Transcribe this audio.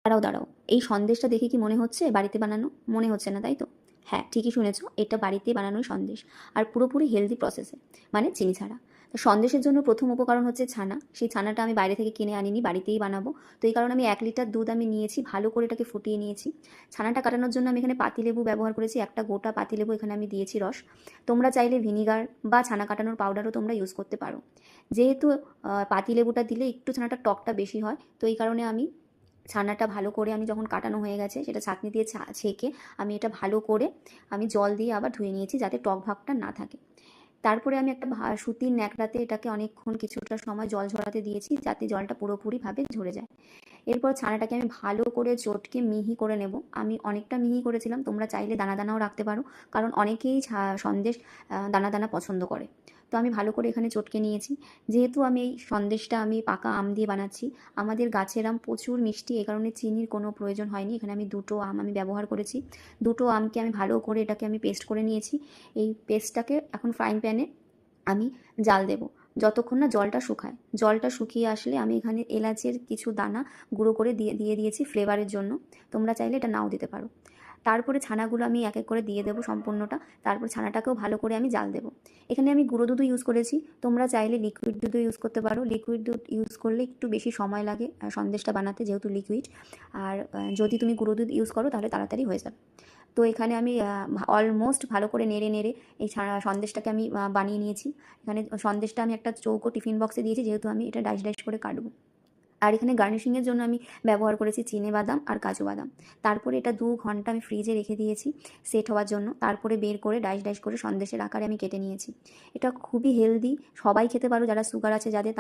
দাঁড়াও দাঁড়াও, এই সন্দেশটা দেখে কি মনে হচ্ছে বাড়িতে বানানো? মনে হচ্ছে না, তাই তো? হ্যাঁ, ঠিকই শুনেছো, এটা বাড়িতে বানানোই সন্দেশ। আর পুরোপুরি হেলদি প্রসেসে, মানে চিনি ছাড়া। তো সন্দেশের জন্য প্রথম উপকরণ হচ্ছে ছানা। সেই ছানাটা আমি বাইরে থেকে কিনে আনিনি, বাড়িতেই বানাবো। তো এই কারণে আমি 1 লিটার দুধ আমি নিয়েছি, ভালো করে এটাকে ফুটিয়ে নিয়েছি। ছানাটা কাটানোর জন্য আমি এখানে পাতিলেবু ব্যবহার করেছি, একটা গোটা পাতিলেবু এখানে আমি দিয়েছি রস। তোমরা চাইলে ভিনিগার বা ছানা কাটানোর পাউডারও তোমরা ইউজ করতে পারো। যেহেতু পাতিলেবুটা দিলে একটু ছানাটা টকটা বেশি হয়, তো এই কারণে আমি ছানাটা ভালো করে, আমি যখন কাটানো হয়ে গেছে সেটা ছাঁকনি দিয়ে ছেঁকে আমি এটা ভালো করে আমি জল দিয়ে আবার ধুয়ে নিয়েছি, যাতে টক ভাবটা না থাকে। তারপরে আমি একটা সুতির ন্যাকড়াতে এটাকে অনেকক্ষণ কিছুটা সময় জল ঝরাতে দিয়েছি, যাতে জলটা পুরোপুরিভাবে ঝরে যায়। এরপর ছানাটাকে আমি ভালো করে চটকে মিহি করে নেব। আমি অনেকটা মিহি করেছিলাম, তোমরা চাইলে দানা দানাও রাখতে পারো, কারণ অনেকেই সন্দেশ দানা দানা পছন্দ করে। তো আমি ভালো করে এখানে চটকে নিয়েছি। যেহেতু আমি এই সন্দেশটা আমি পাকা আম দিয়ে বানাচ্ছি, আমাদের গাছের আম প্রচুর মিষ্টি, এই কারণে চিনির কোনো প্রয়োজন হয়নি। এখানে আমি দুটো আম আমি ব্যবহার করেছি। দুটো আমকে আমি ভালো করে এটাকে আমি পেস্ট করে নিয়েছি। এই পেস্টটাকে এখন ফ্রাইং প্যানে আমি জাল দেব, যতক্ষণ না জলটা শুকায়। জলটা শুকিয়ে আসলে আমি এখানে এলাচের কিছু দানা গুঁড়ো করে দিয়ে দিয়েছি ফ্লেভারের জন্য। তোমরা চাইলে এটা নাও দিতে পারো। তারপরে ছানাগুলো আমি এক এক করে দিয়ে দেবো সম্পূর্ণটা। তারপর ছানাটাকেও ভালো করে আমি জাল দেবো। এখানে আমি গুঁড়ো দুধও ইউজ করেছি, তোমরা চাইলে লিকুইড দুধও ইউজ করতে পারো। লিকুইড দুধ ইউজ করলে একটু বেশি সময় লাগে সন্দেশটা বানাতে, যেহেতু লিকুইড। আর যদি তুমি গুঁড়ো দুধ ইউজ করো তাহলে তাড়াতাড়ি হয়ে যাবে। তো এখানে আমি অলমোস্ট ভালো করে নেড়ে নেড়ে এই সন্দেশটাকে আমি বানিয়ে নিয়েছি। এখানে সন্দেশটা আমি একটা চৌকো টিফিন বক্সে দিয়েছি, যেহেতু আমি এটা ডাইস ডাইস করে কাটবো। আর এখানে গার্নিশিংয়ের জন্য আমি ব্যবহার করেছি চিনেবাদাম আর কাজু বাদাম। তারপরে এটা 2 ঘন্টা আমি ফ্রিজে রেখে দিয়েছি সেট হওয়ার জন্য। তারপরে বের করে ডাইস ডাইস করে সন্দেশের আকারে আমি কেটে নিয়েছি। এটা খুবই হেলদি, সবাই খেতে পারো, যারা সুগার আছে যাদের।